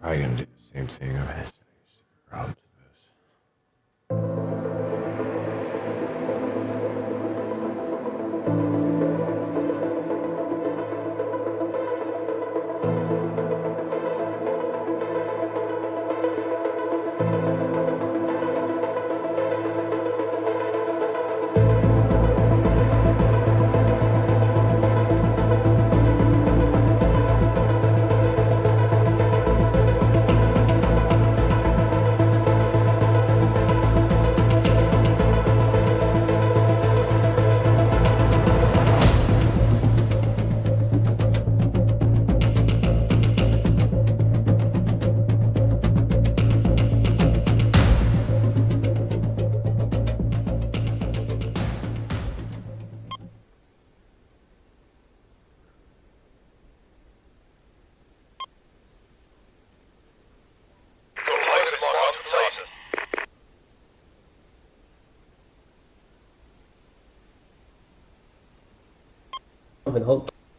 probably gonna do the same thing. I've had problems with this.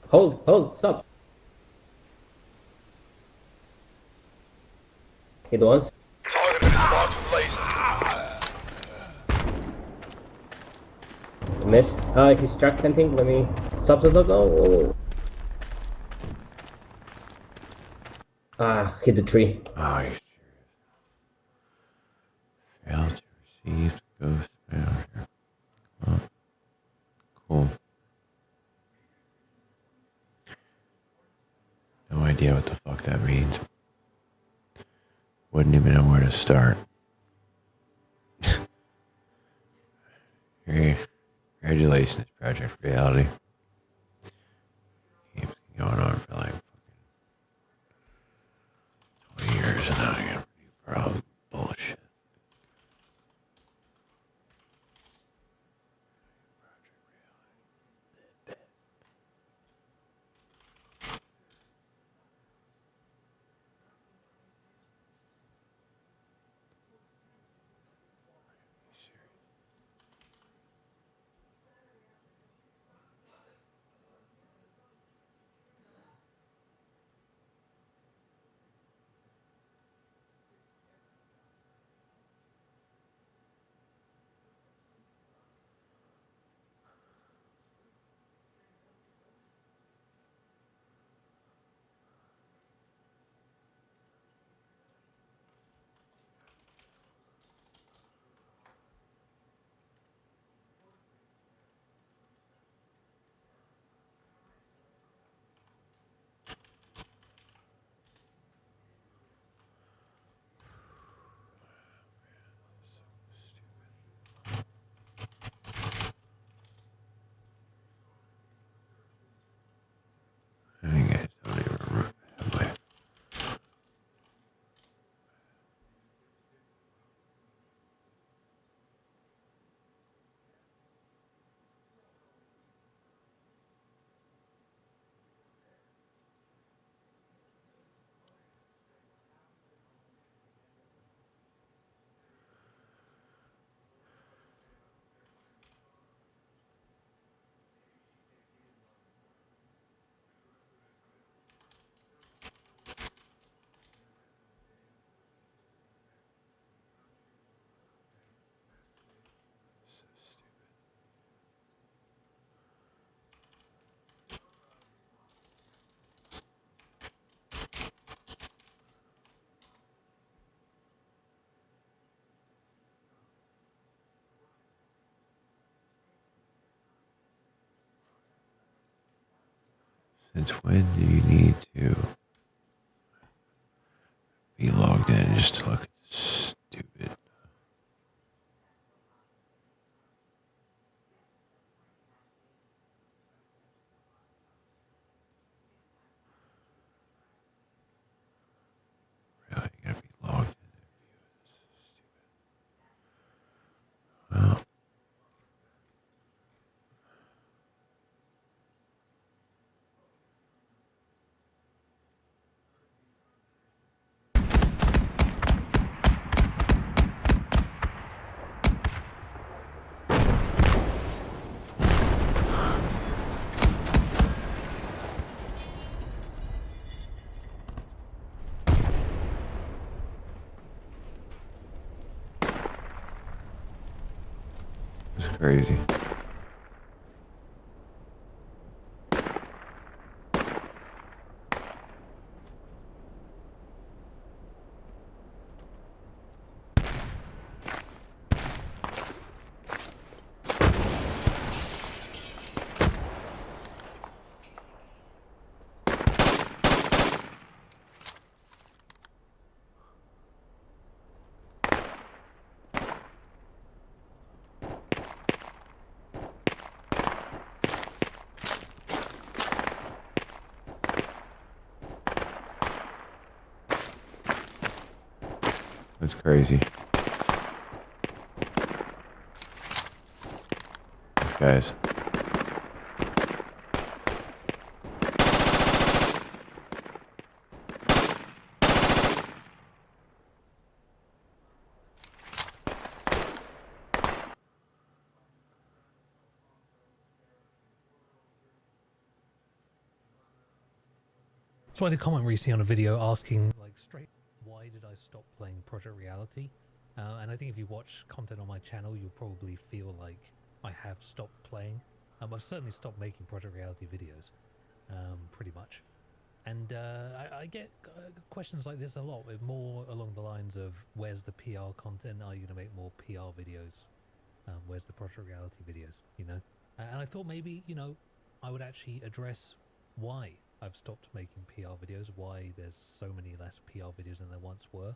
Hold, stop. Okay, the ones. Missed. He's struck, I think. Let me. Stop. Oh. Hit the tree. Oh, you're serious. Failed to receive ghost mail here. Oh, cool. No idea what the fuck that means. Wouldn't even know where to start. Congratulations, Project Reality. Game's going on for like fucking 20 years and now I got new problem. Bullshit. You guys don't even remember. Since when do you need to be logged in just to look at this stupid? Really, you gotta be logged in. Well, crazy. That's crazy. These guys. So I had a comment recently on a video asking, like, straight, why did I stop playing Project Reality? And I think if you watch content on my channel, you'll probably feel like I have stopped playing. I've certainly stopped making Project Reality videos, pretty much. And I get questions like this a lot, with more along the lines of, where's the PR content? Are you going to make more PR videos? Where's the Project Reality videos, you know? And I thought maybe, you know, I would actually address why I've stopped making PR videos, why there's so many less PR videos than there once were,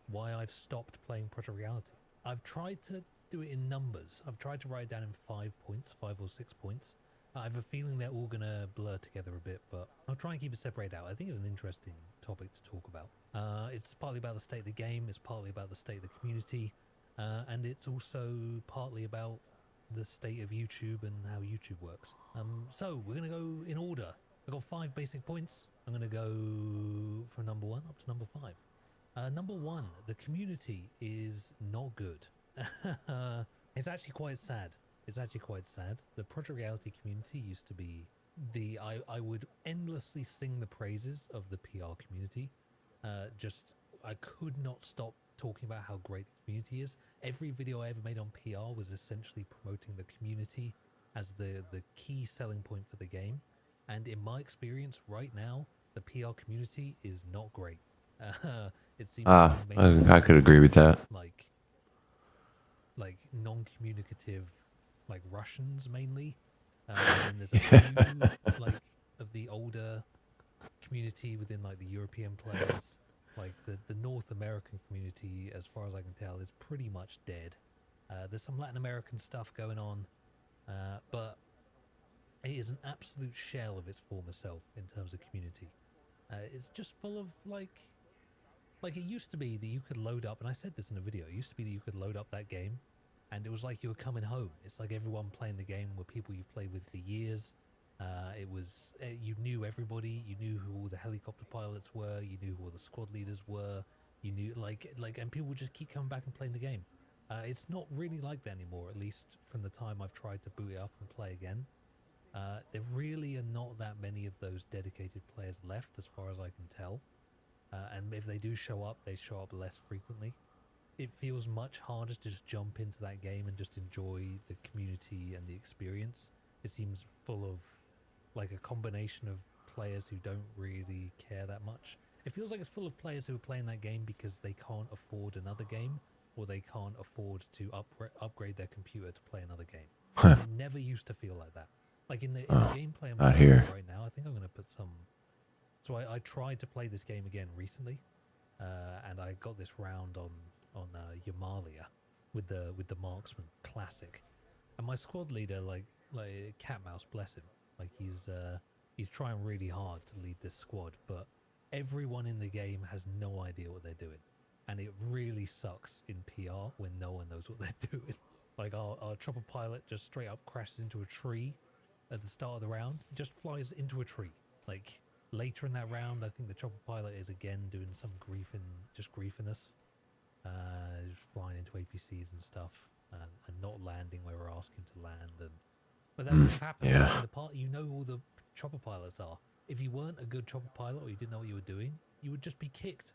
why I've stopped playing Project Reality. I've tried to do it in numbers. I've tried to write it down in 5 points, 5 or 6 points. I have a feeling they're all going to blur together a bit, but I'll try and keep it separated out. I think it's an interesting topic to talk about. It's partly about the state of the game, it's partly about the state of the community, and it's also partly about the state of YouTube and how YouTube works. So we're going to go in order. I've got 5 basic points. I'm going to go from number 1 up to number 5. Number 1, the community is not good. It's actually quite sad. It's actually quite sad. The Project Reality community used to be I would endlessly sing the praises of the PR community. I could not stop talking about how great the community is. Every video I ever made on PR was essentially promoting the community as the key selling point for the game. And in my experience right now, the PR community is not great. It seems I could agree with that. Like non-communicative, like Russians mainly. And there's a few like of the older community within like the European players. Like the North American community, as far as I can tell, is pretty much dead. There's some Latin American stuff going on, but it is an absolute shell of its former self in terms of community. It's just full of like it used to be that you could load up, and I said this in a video, it used to be that you could load up that game and it was like you were coming home. It's like everyone playing the game were people you've played with for years. You knew everybody, you knew who all the helicopter pilots were, you knew who all the squad leaders were, you knew and people would just keep coming back and playing the game. It's not really like that anymore, at least from the time I've tried to boot it up and play again. There really are not that many of those dedicated players left, as far as I can tell. And if they do show up, they show up less frequently. It feels much harder to just jump into that game and just enjoy the community and the experience. It seems full of like a combination of players who don't really care that much. It feels like it's full of players who are playing that game because they can't afford another game, or they can't afford to upgrade their computer to play another game. It never used to feel like that. Like in the gameplay I'm playing right now, I think I'm going to put some... So I tried to play this game again recently, and I got this round on Yamalia with the marksman classic, and my squad leader, like Cat Mouse, bless him, like he's trying really hard to lead this squad, but everyone in the game has no idea what they're doing, and it really sucks in PR when no one knows what they're doing. Like our chopper pilot just straight up crashes into a tree at the start of the round, just flies into a tree. Like later in that round, I think the chopper pilot is again doing some griefing us. Just flying into APCs and stuff, and not landing where we're asking to land, but that doesn't happen. Yeah. In the part, you know who the chopper pilots are. If you weren't a good chopper pilot or you didn't know what you were doing, you would just be kicked.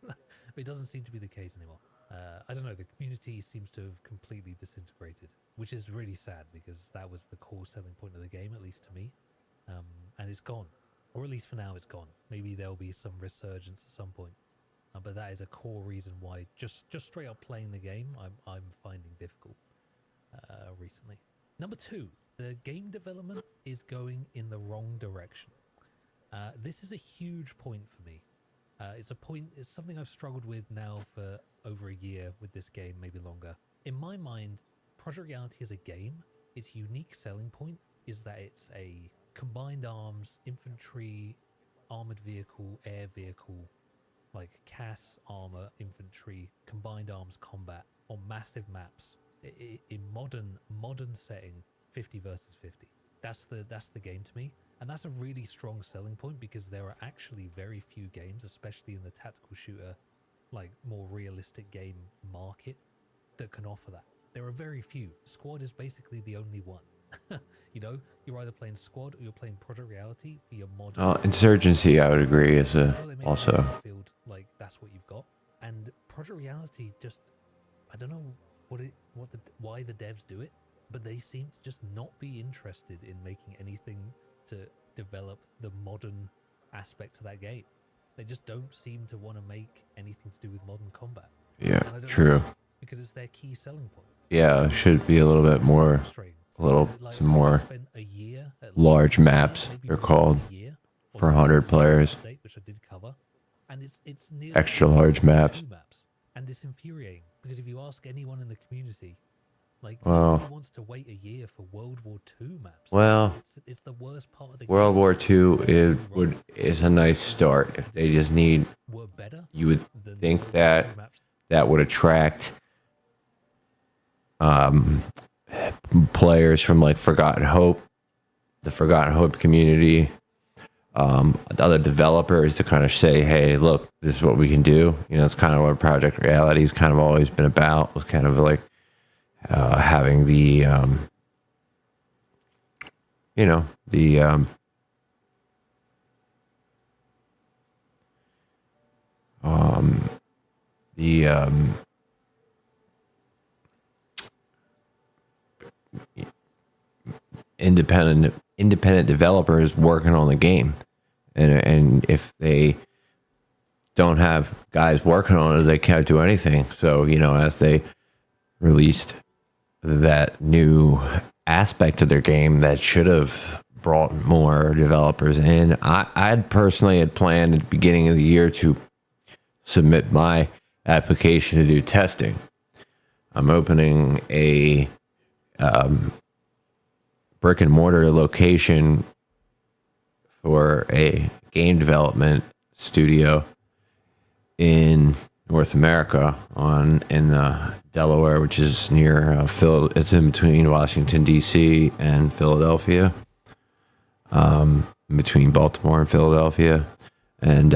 But it doesn't seem to be the case anymore. I don't know, the community seems to have completely disintegrated, which is really sad because that was the core selling point of the game, at least to me. And it's gone, or at least for now it's gone. Maybe there'll be some resurgence at some point, but that is a core reason why just straight up playing the game I'm finding difficult recently. Number 2, the game development is going in the wrong direction. This is a huge point for me. It's something I've struggled with now for over a year with this game, maybe longer. In my mind, Project Reality as a game, its unique selling point is that it's a combined arms, infantry, armored vehicle, air vehicle, like CAS, armor, infantry, combined arms combat on massive maps in modern setting, 50 versus 50. That's the game to me. And that's a really strong selling point because there are actually very few games, especially in the tactical shooter, like more realistic game market, that can offer that. There are very few. Squad is basically the only one. You know, you're either playing Squad or you're playing Project Reality for your mod. Insurgency, I would agree, is also. Like that's what you've got. And Project Reality just, I don't know why the devs do it, but they seem to just not be interested in making anything to develop the modern aspect to that game. They just don't seem to want to make anything to do with modern combat. Yeah, true. Because it's their key selling point. Yeah, it should be a little bit more, some more large maps, they're called, for 100 players. Which I did cover. And it's extra large maps. And it's infuriating because if you ask anyone in the community, like, well, wants to wait a year for World War II maps. Well, it's the worst part of the World game. War II is a nice start. If they just need, you would think that would attract players from like Forgotten Hope, the Forgotten Hope community, other developers to kind of say, hey, look, this is what we can do. You know, it's kind of what Project Reality has kind of always been about. Was kind of like having the independent developers working on the game, and if they don't have guys working on it, they can't do anything. So, you know, as they released that new aspect of their game that should have brought more developers in, I personally had planned at the beginning of the year to submit my application to do testing. I'm opening a brick and mortar location for a game development studio in North America in Delaware, which is near it's in between Washington D.C. and Philadelphia, between Baltimore and Philadelphia, and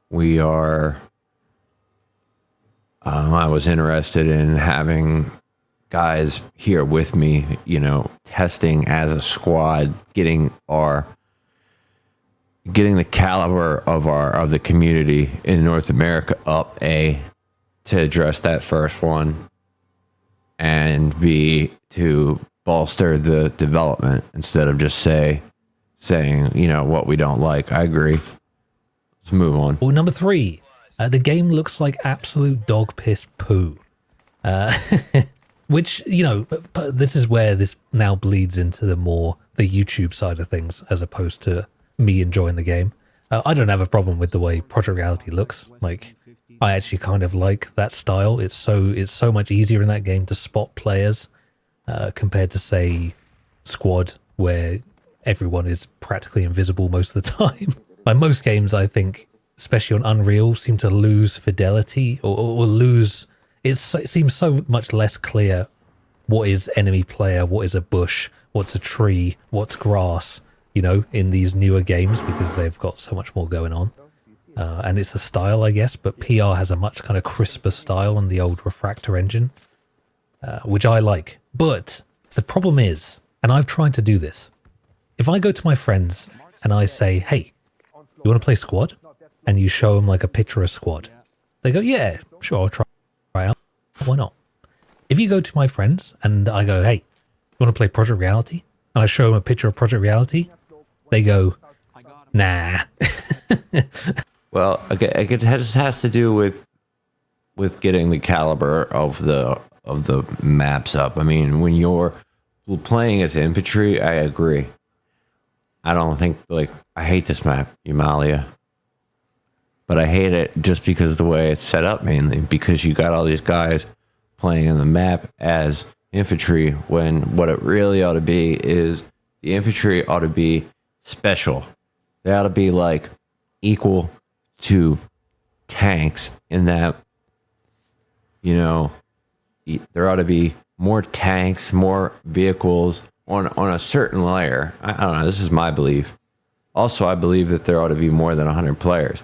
we are. I was interested in having guys here with me, you know, testing as a squad, getting the caliber of the community in North America up, A, to address that first one, and B, to bolster the development instead of just saying, you know, what we don't like. I agree. Let's move on. Well, number 3, the game looks like absolute dog piss poo. Which, you know, this is where this now bleeds into the YouTube side of things as opposed to me enjoying the game. I don't have a problem with the way Project Reality looks. Like, I actually kind of like that style. It's so much easier in that game to spot players compared to, say, Squad, where everyone is practically invisible most of the time. Like most games, I think, especially on Unreal, seem to lose fidelity or lose... It seems so much less clear what is enemy player, what is a bush, what's a tree, what's grass, you know, in these newer games because they've got so much more going on. And it's a style, I guess, but PR has a much kind of crisper style on the old Refractor engine, which I like. But the problem is, and I've tried to do this, if I go to my friends and I say, hey, you want to play Squad? And you show them like a picture of Squad. They go, yeah, sure, I'll try. Why not? If you go to my friends and I go, hey, you want to play Project Reality? And I show them a picture of Project Reality, they go, nah. Well, it has to do with getting the caliber of the maps up. I mean, when you're playing as infantry, I agree. I don't think, like, I hate this map, Eumalia. But I hate it just because of the way it's set up, mainly because you got all these guys playing in the map as infantry, when what it really ought to be is the infantry ought to be special. They ought to be like equal to tanks in that, you know, there ought to be more tanks, more vehicles on a certain layer. I don't know. This is my belief. Also, I believe that there ought to be more than 100 players.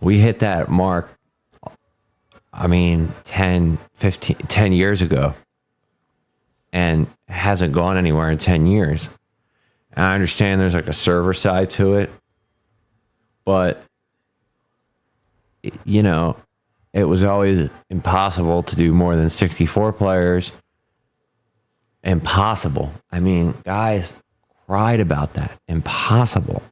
We hit that mark, I mean, 10 years ago, and hasn't gone anywhere in 10 years. And I understand there's like a server side to it, but, you know, it was always impossible to do more than 64 players. Impossible. I mean, guys cried about that. Impossible.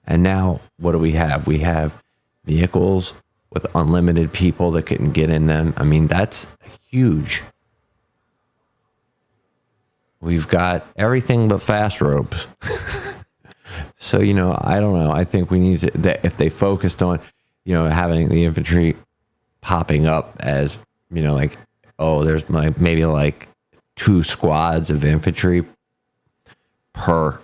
And now what do we have? We have vehicles with unlimited people that can get in them. I mean, that's huge. We've got everything but fast ropes. So, you know, I don't know. I think we need to, if they focused on, you know, having the infantry popping up as, you know, like, oh, there's like maybe like 2 squads of infantry per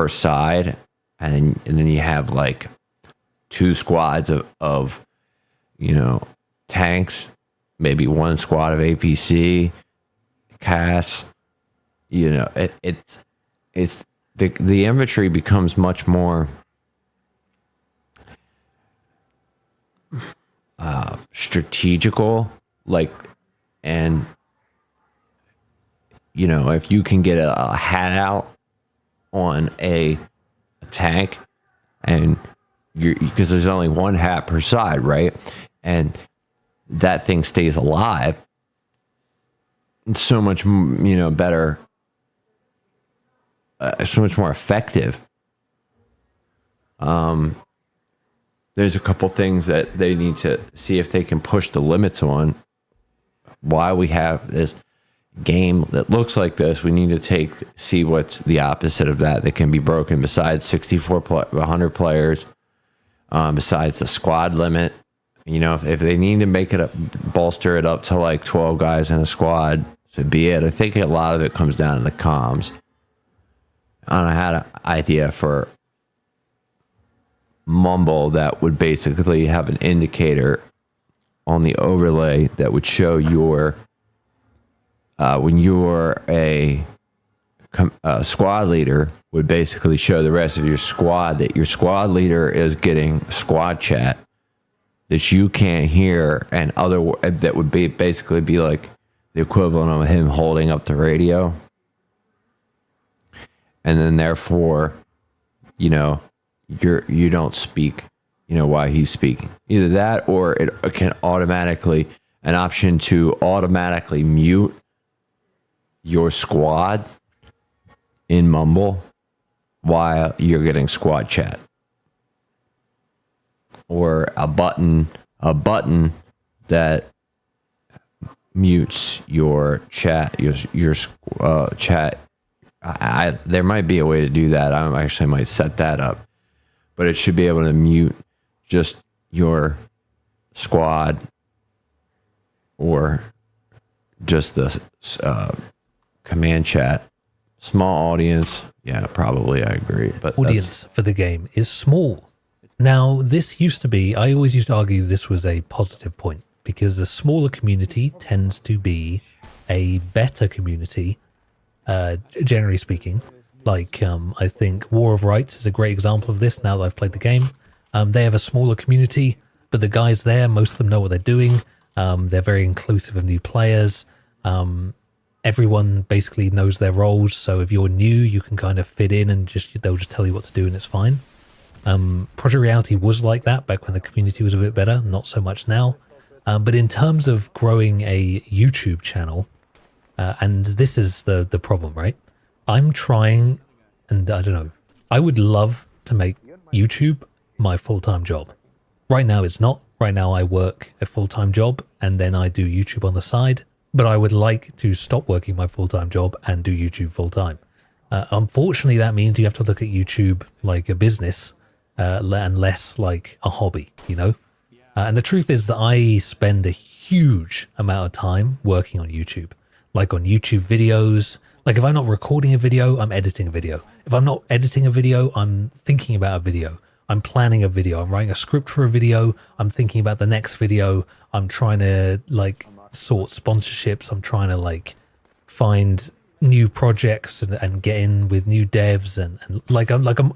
side, and then you have like 2 squads of you know, tanks, maybe 1 squad of APC, CAS. You know, it's the infantry becomes much more strategical, like, and you know, if you can get a hat out on a tank, and you're, because there's only 1 hat per side, right? And that thing stays alive. It's so much, you know, better, so much more effective. There's a couple things that they need to see if they can push the limits on. Why we have this game that looks like this, we need to see what's the opposite of that can be broken, besides 100 players, besides the squad limit. You know, if they need to make it bolster it up to like 12 guys in a squad, so be it. I think a lot of it comes down to the comms. And I had an idea for Mumble that would basically have an indicator on the overlay that would show your when you're a squad leader, would basically show the rest of your squad that your squad leader is getting squad chat that you can't hear, and that would be basically be like the equivalent of him holding up the radio, and then therefore, you know, you don't speak, you know, while he's speaking. Either that, or it can automatically, an option to automatically mute your squad in Mumble while you're getting squad chat, or a button that mutes your chat, your chat. There might be a way to do that. I actually might set that up, but it should be able to mute just your squad, or just the command chat. Small audience, yeah, probably, I agree. But audience for the game is small. Now, this used to be, I always used to argue this was a positive point, because a smaller community tends to be a better community, generally speaking. Like, I think War of Rights is a great example of this now that I've played the game. They have a smaller community, but the guys there, most of them know what they're doing. They're very inclusive of new players. Everyone basically knows their roles, so if you're new, you can kind of fit in and they'll just tell you what to do and it's fine. Project Reality was like that back when the community was a bit better, not so much now. But in terms of growing a YouTube channel, and this is the problem, right? I'm trying, and I don't know, I would love to make YouTube my full-time job. Right now it's not. Right now I work a full-time job and then I do YouTube on the side, but I would like to stop working my full-time job and do YouTube full-time. Unfortunately, that means you have to look at YouTube like a business and less like a hobby, you know? And the truth is that I spend a huge amount of time working on YouTube, like on YouTube videos. Like if I'm not recording a video, I'm editing a video. If I'm not editing a video, I'm thinking about a video. I'm planning a video. I'm writing a script for a video. I'm thinking about the next video. I'm trying to like sort sponsorships. I'm trying to like find new projects and get in with new devs and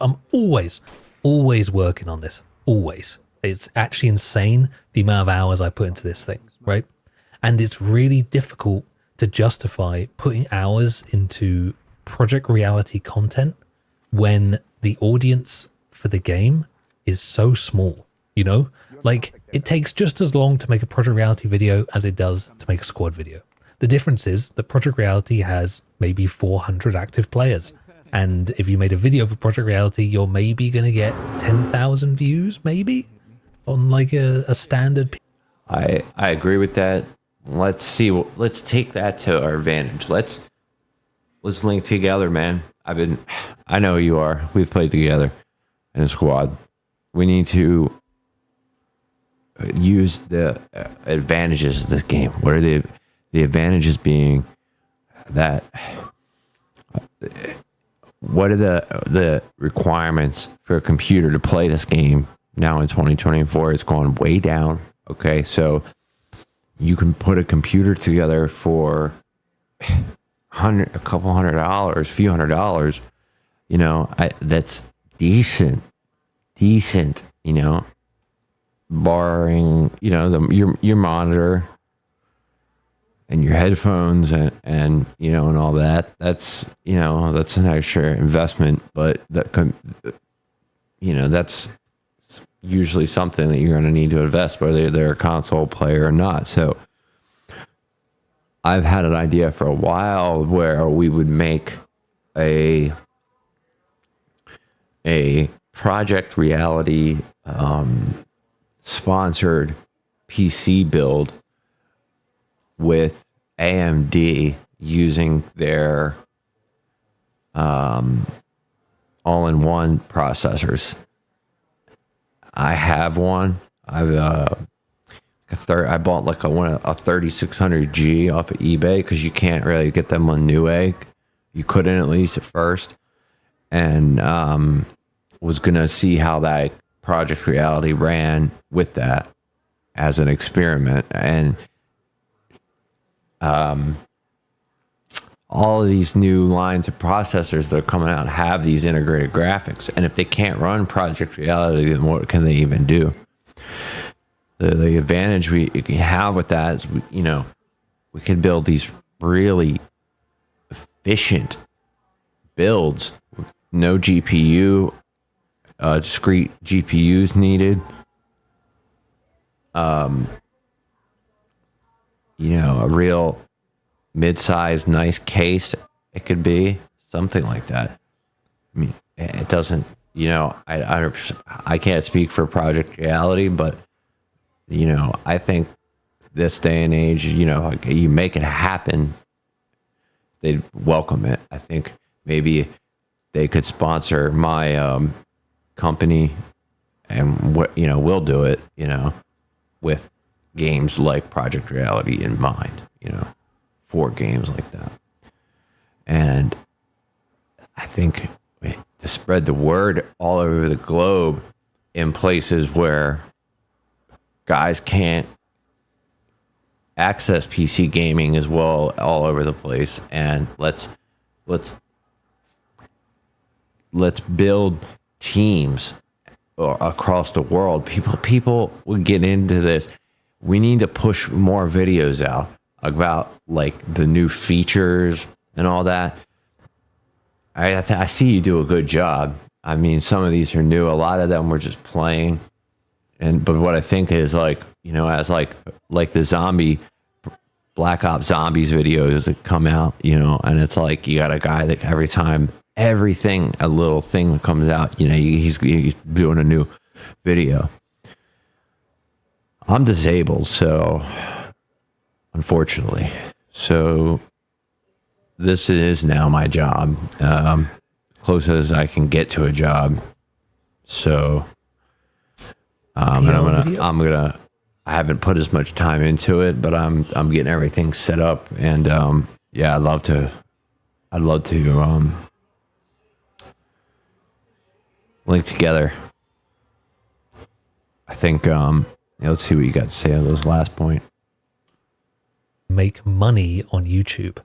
I'm always working on this. Always. It's actually insane the amount of hours I put into this thing, right? And it's really difficult to justify putting hours into Project Reality content when the audience for the game is so small, you know? Like, it takes just as long to make a Project Reality video as it does to make a squad video. The difference is that Project Reality has maybe 400 active players. And if you made a video for Project Reality, you're maybe going to get 10,000 views, maybe, on like a standard. I agree with that. Let's see. Let's take that to our advantage. Let's link together, man. I know you are. We've played together in a squad. We need to use the advantages of this game. What are the advantages being that? What are the requirements for a computer to play this game now in 2024? It's gone way down. Okay, so you can put a computer together for a couple $100, few $100. You know, that's decent. You know, barring your monitor and your headphones and all that. That's an extra investment, but that's usually something that you're going to need to invest, whether they're a console player or not. So I've had an idea for a while where we would make a Project Reality sponsored PC build with AMD using their all-in-one processors. I have one. I bought like a 3600G off of eBay because you can't really get them on Newegg. You couldn't, at least at first, and was gonna see how that Project Reality ran with that as an experiment. And all of these new lines of processors that are coming out have these integrated graphics, and if they can't run Project Reality, then what can they even do? The advantage we have with that is we can build these really efficient builds with no GPU, discrete GPUs needed. A real mid-sized, nice case. It could be something like that. I mean, it doesn't. I can't speak for Project Reality, but I think this day and age, you make it happen, they'd welcome it. I think maybe they could sponsor my company, and we'll do it, with games like Project Reality in mind, for games like that. And I think to spread the word all over the globe in places where guys can't access PC gaming as well all over the place, and let's build teams across the world. People would get into this. We need to push more videos out about like the new features and all that. I see you do a good job. I mean, some of these are new. A lot of them we're just playing but what I think is like, you know, as like the zombie Black Ops Zombies videos that come out, you know, and it's like you got a guy that every time a little thing that comes out, you know, he's doing a new video. I'm disabled, so unfortunately, so this is now my job, close as I can get to a job. So, and I haven't put as much time into it, but I'm getting everything set up, and yeah, I'd love to link together. I think let's see what you got to say on those last point. Make money on YouTube.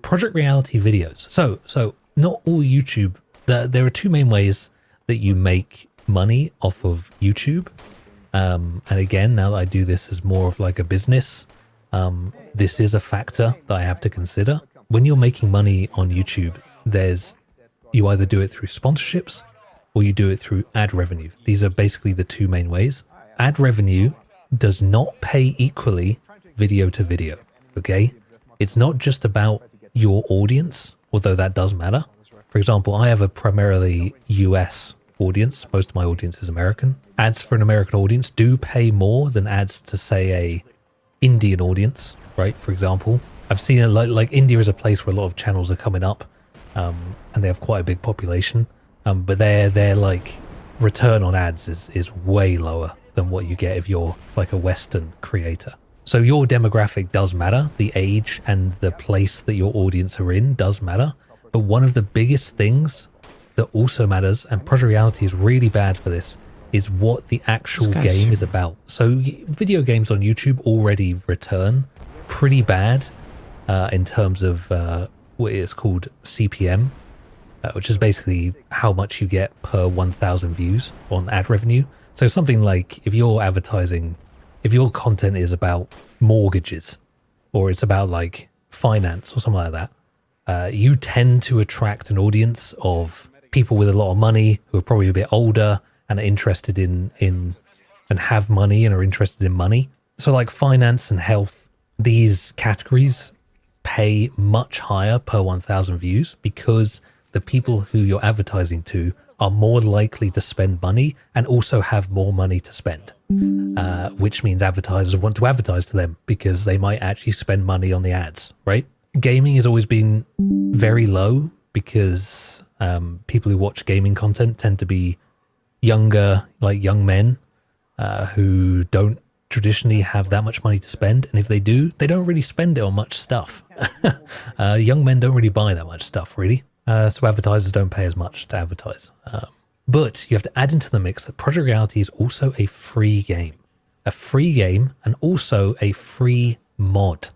Project reality videos. So not all YouTube. There are two main ways that you make money off of YouTube. And again, now that I do this as more of like a business, this is a factor that I have to consider. When you're making money on YouTube, you either do it through sponsorships or you do it through ad revenue. These are basically the two main ways. Ad revenue does not pay equally video to video, okay? It's not just about your audience, although that does matter. For example, I have a primarily US audience. Most of my audience is American. Ads for an American audience do pay more than ads to, say, a Indian audience, right? For example, I've seen it like India is a place where a lot of channels are coming up, and they have quite a big population. But their like return on ads is way lower than what you get if you're like a Western creator. So your demographic does matter. The age and the place that your audience are in does matter. But one of the biggest things that also matters, and Project Reality is really bad for this, is what the actual game is about. So video games on YouTube already return pretty bad in terms of what is called CPM, which is basically how much you get per 1,000 views on ad revenue. So something like if you're advertising, if your content is about mortgages or it's about like finance or something like that, you tend to attract an audience of people with a lot of money who are probably a bit older and are interested in and have money and are interested in money. So like finance and health, these categories pay much higher per 1,000 views because the people who you're advertising to are more likely to spend money and also have more money to spend, which means advertisers want to advertise to them because they might actually spend money on the ads, right? Gaming has always been very low because people who watch gaming content tend to be younger, like young men who don't traditionally have that much money to spend. And if they do, they don't really spend it on much stuff. Young men don't really buy that much stuff, really. So advertisers don't pay as much to advertise. But you have to add into the mix that Project Reality is also a free game. A free game and also a free mod.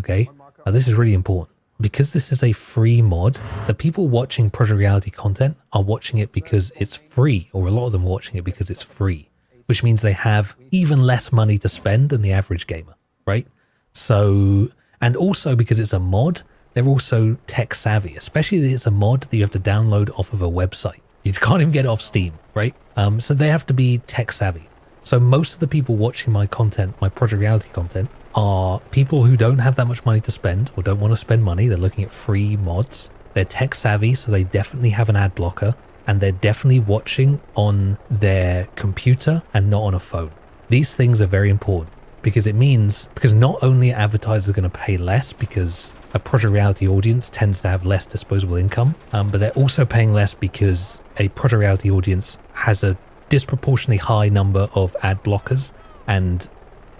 Okay? Now this is really important. Because this is a free mod, the people watching Project Reality content are watching it because it's free, or a lot of them are watching it because it's free, which means they have even less money to spend than the average gamer, right? So, and also because it's a mod, they're also tech savvy, especially if it's a mod that you have to download off of a website. You can't even get it off Steam, right? So they have to be tech savvy. So most of the people watching my content, my Project Reality content, are people who don't have that much money to spend or don't want to spend money. They're looking at free mods. They're tech savvy, so they definitely have an ad blocker, and they're definitely watching on their computer and not on a phone. These things are very important because it means, because not only are advertisers going to pay less because a Project Reality audience tends to have less disposable income, but they're also paying less because a Project Reality audience has a disproportionately high number of ad blockers and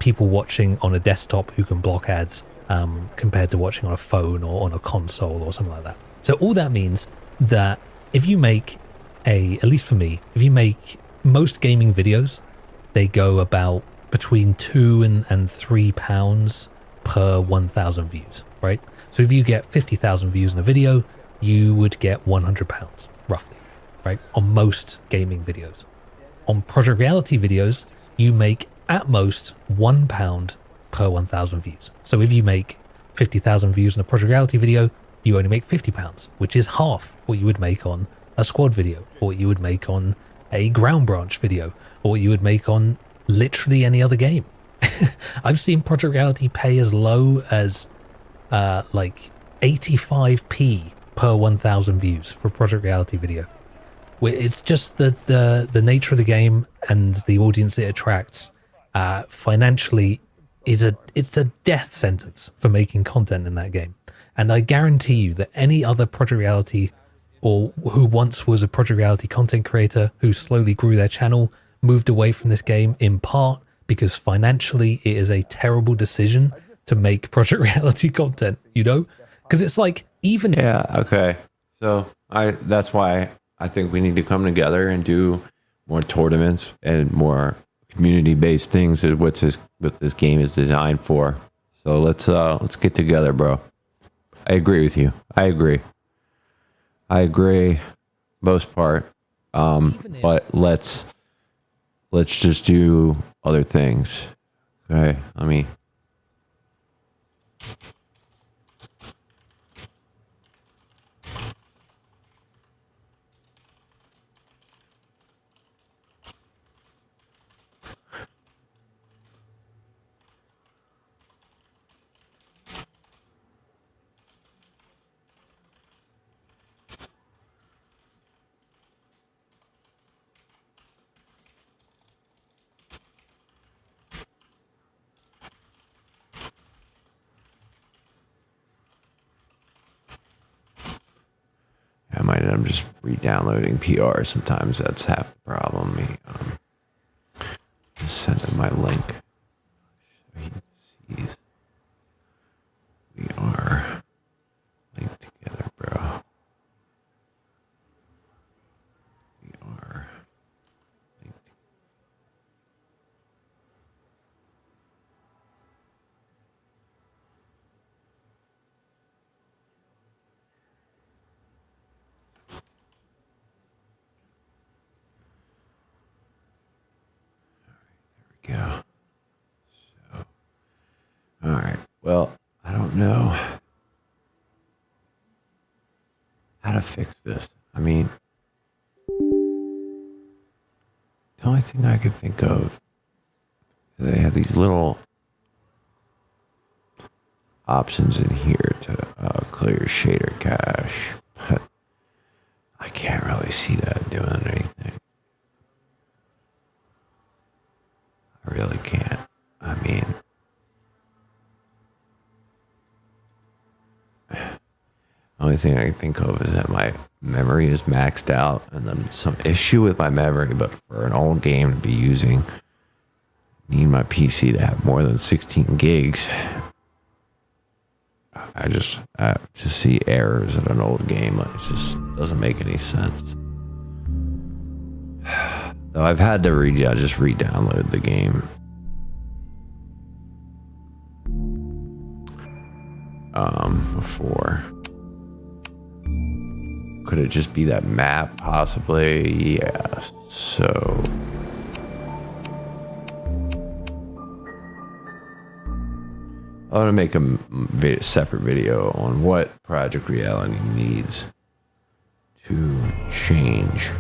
people watching on a desktop who can block ads compared to watching on a phone or on a console or something like that. So all that means that if you make at least for me, if you make most gaming videos, they go about between £2 and £3 per 1,000 views, right? So if you get 50,000 views in a video, you would get £100 roughly, right? On most gaming videos. On Project Reality videos, you make at most £1 per 1,000 views. So if you make 50,000 views in a Project Reality video, you only make £50, which is half what you would make on a squad video or what you would make on a ground branch video, or what you would make on literally any other game. I've seen Project Reality pay as low as like 85p per 1,000 views for a Project Reality video. It's just the nature of the game and the audience it attracts. Financially, it's a death sentence for making content in that game. And I guarantee you that any other Project Reality, or who once was a Project Reality content creator who slowly grew their channel, moved away from this game in part because financially it is a terrible decision to make Project Reality content, you know? Because it's like, even... Yeah, okay. So that's why I think we need to come together and do more tournaments and more community-based things is what this game is designed for. So let's get together, bro. I agree with you. I agree most part. But let's just do other things. Okay, let me... I'm just re-downloading PR. Sometimes that's half the problem. Just send him my link. So he sees we are linked together, bro. We are linked. Yeah. So, all right. Well, I don't know how to fix this. I mean, the only thing I could think of, they have these little options in here to clear your shader cache, but I can't really see that doing anything. I really can't. I mean, the only thing I can think of is that my memory is maxed out and then some issue with my memory, but for an old game to be using, need my PC to have more than 16 gigs. I just to see errors in an old game, it just doesn't make any sense. So I've had to just re-download the game. Before. Could it just be that map, possibly? Yeah. So I want to make a separate video on what Project Reality needs to change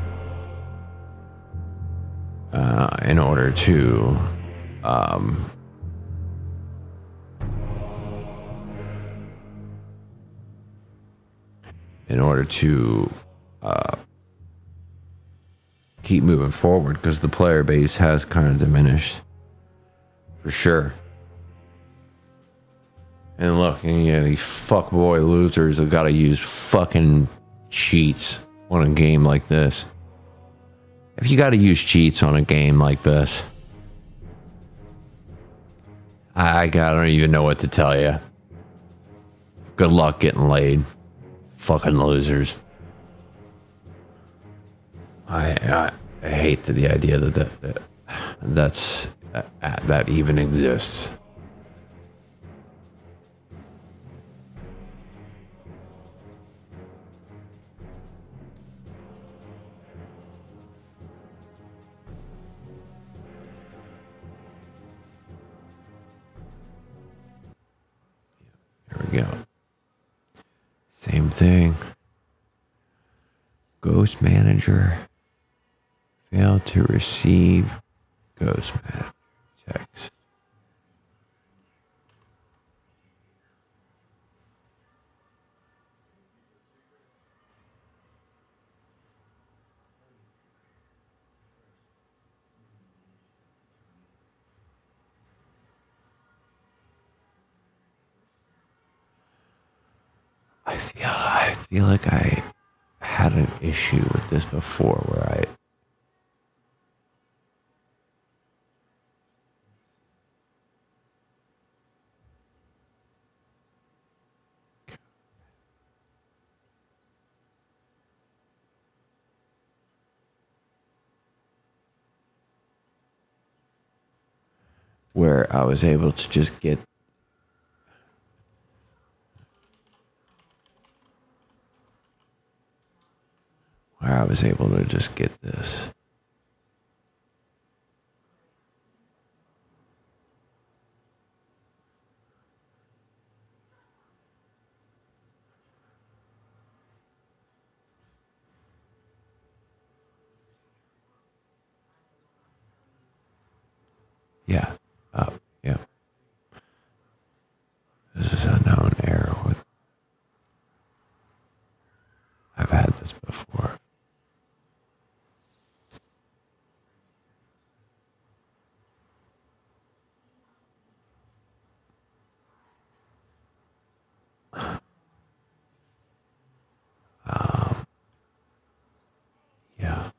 in order to keep moving forward, because the player base has kind of diminished for sure. And look, these fuckboy losers have got to use fucking cheats on a game like this. If you got to use cheats on a game like this, I don't even know what to tell you. Good luck getting laid. Fucking losers. I hate the idea that even exists. Here we go. Same thing. Ghost Manager. Failed to receive ghost map text. I feel like I had an issue with this before where I was able to just get this. Yeah. Yeah. This is a known error with I've had this before. Yeah.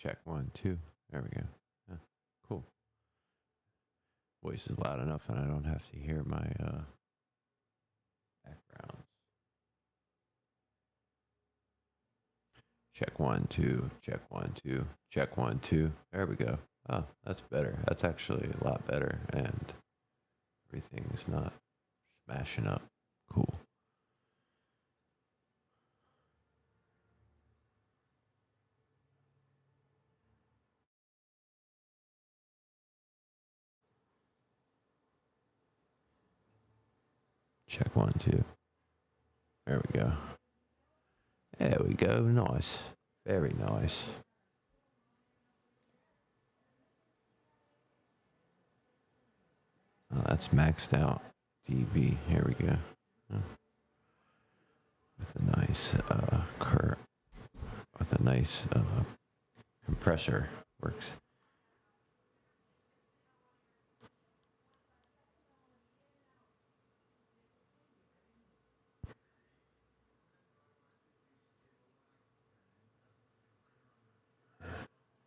Check 1, 2. There we go. Yeah, cool. Voice is loud enough and I don't have to hear my backgrounds. Check 1, 2. Check 1, 2. Check 1, 2. There we go. Oh, that's better. That's actually a lot better. And everything is not smashing up. Cool. Check 1, 2. There we go. There we go. Nice. Very nice. Oh, that's maxed out. dB. Here we go. With a nice with a nice compressor works.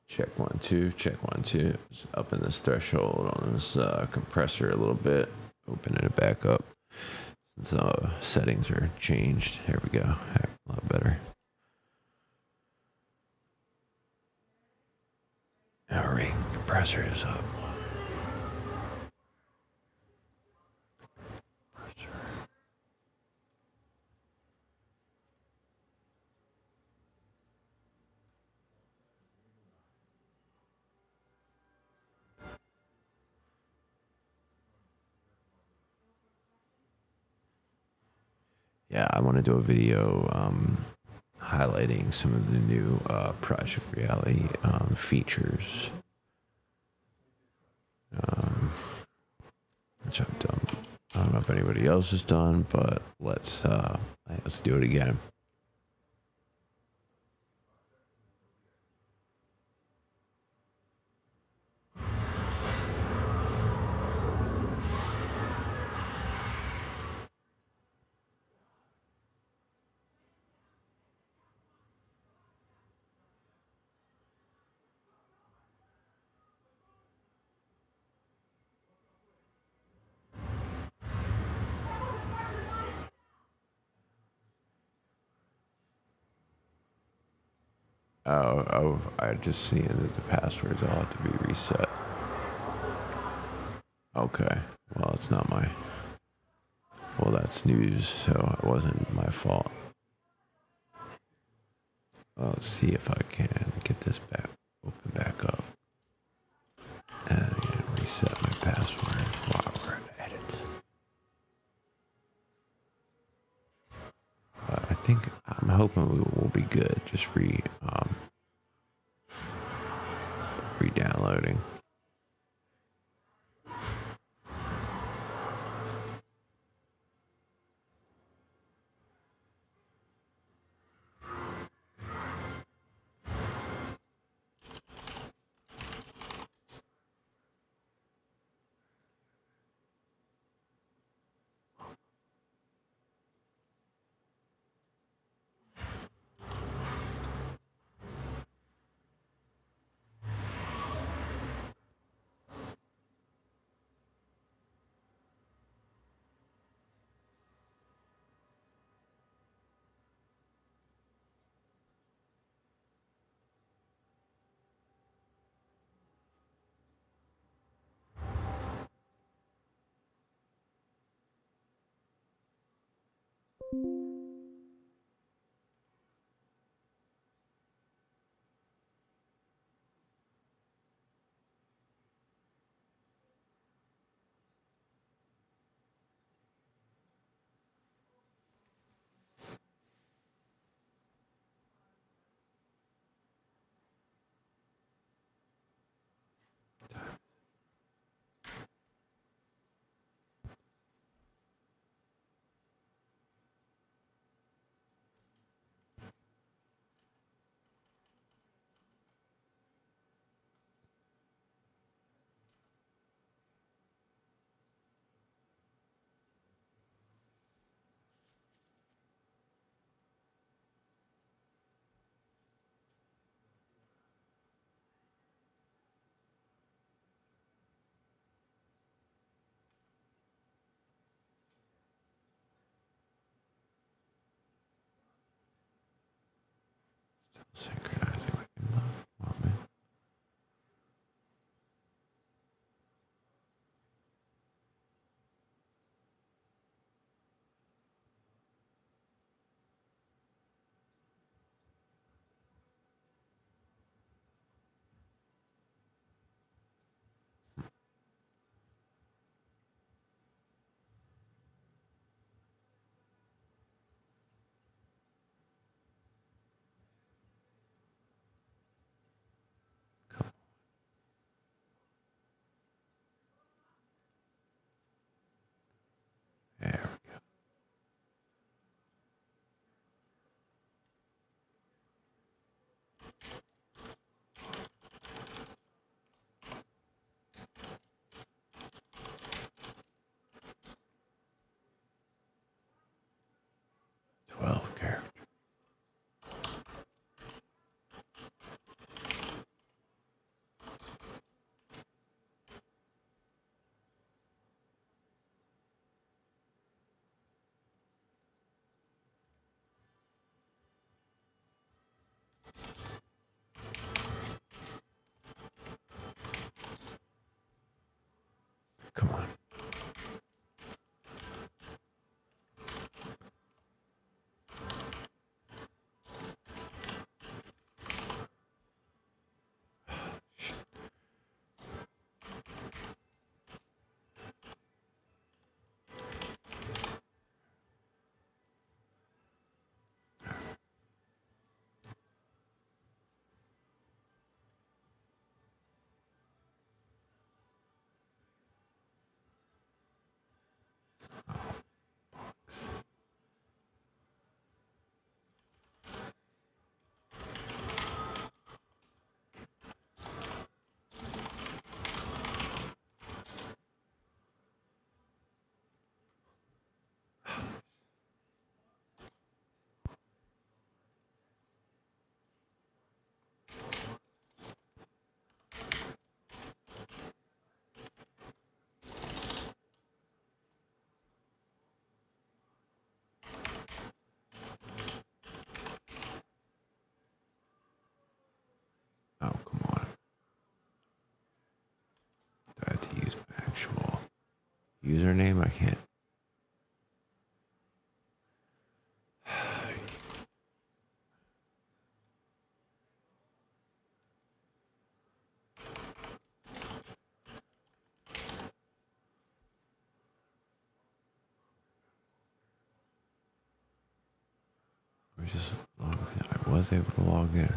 Check 1, 2. Check 1, 2. Just upping this threshold on this compressor a little bit. Opening it back up. Since settings are changed. Here we go. A lot better. Our rate compressor is up. Yeah, I want to do a video highlighting some of the new Project Reality features, which I've done. I don't know if anybody else has done, but let's do it again. I just seen that the passwords all have to be reset. Okay, well, it's not my. Well, that's news, so it wasn't my fault. Well, let's see if I can get this back, open back up, and reset my password while we're at it. I think I'm hoping we will be good. Just re-downloading. Synchronizing with your mom, man. Come on. There we go. Twelve characters. Come on. Oh, come on. Do I have to use my actual username? I can't. I just log in. I was able to log in.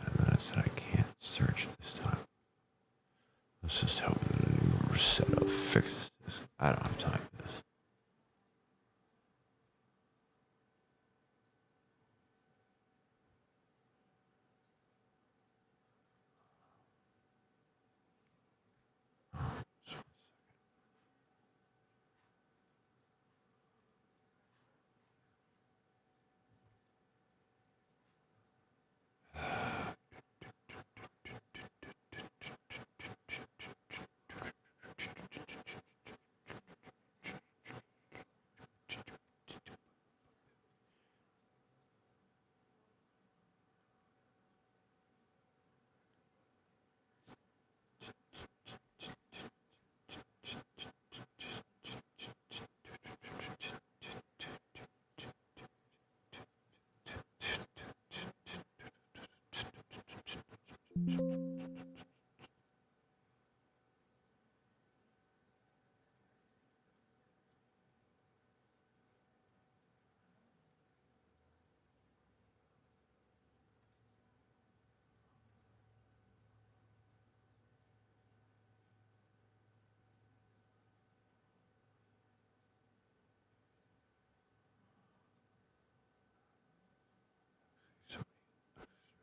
10 minutes and I can't search this time. Let's just hope that the new setup fixes this. I don't have time for this.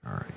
Alright.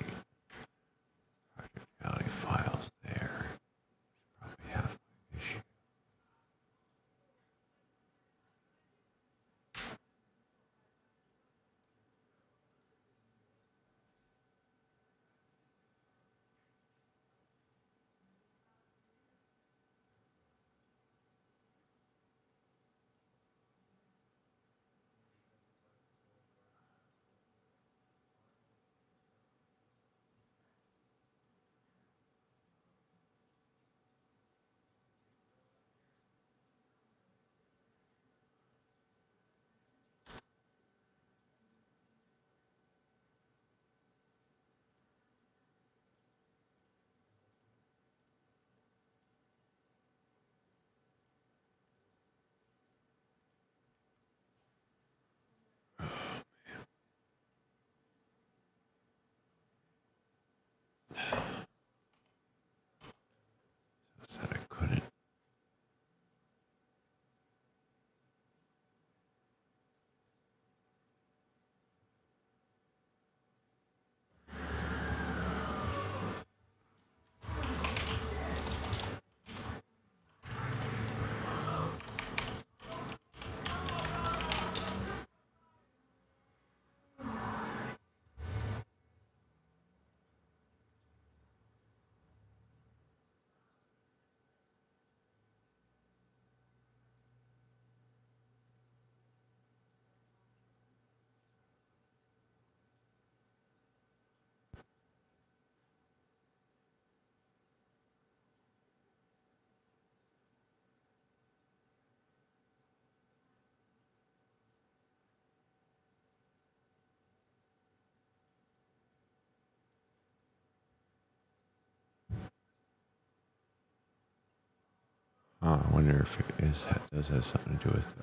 I wonder if it does have something to do with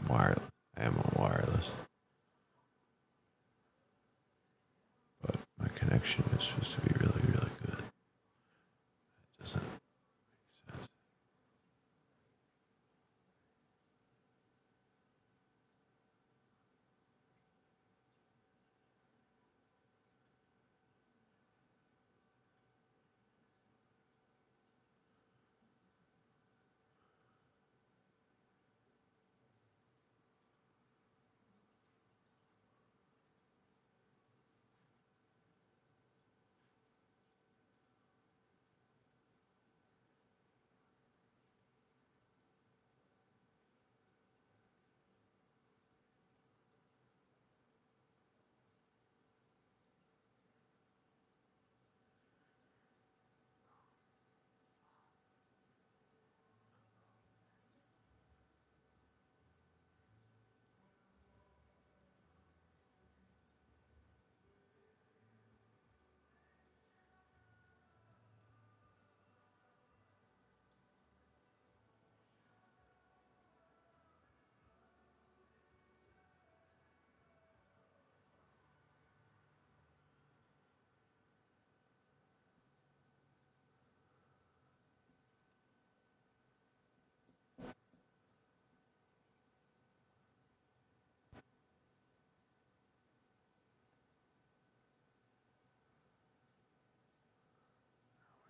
wireless. I am on wireless, but my connection is supposed to be really, really good. It doesn't make sense.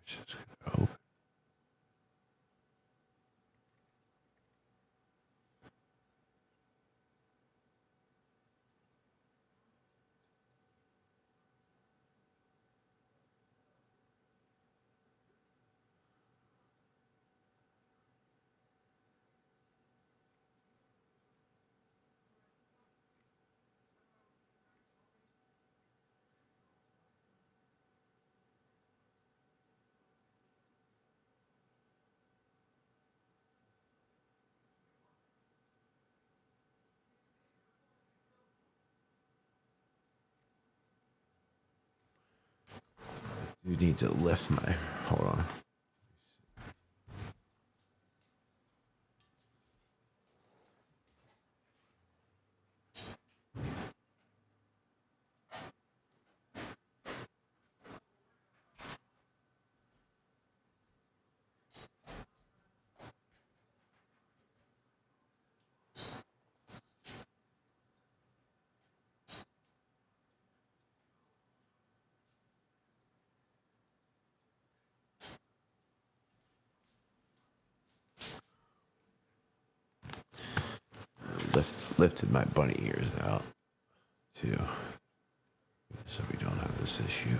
It's just gonna open. You need to lift my. Hold on. Lifted my bunny ears out too, so we don't have this issue.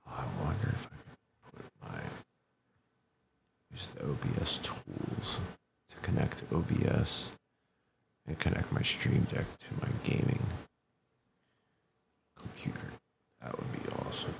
I wonder if I could put my use the OBS tools to connect to OBS and connect my Stream Deck to my gaming computer. That would be awesome.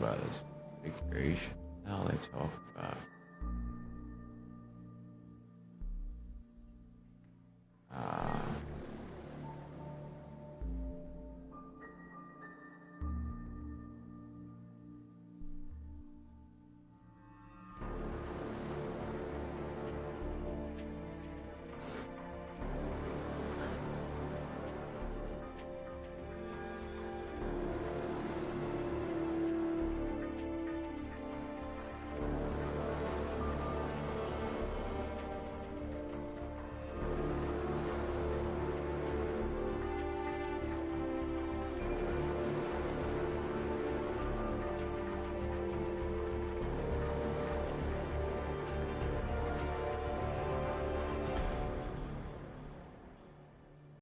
about this configuration. Now they talk about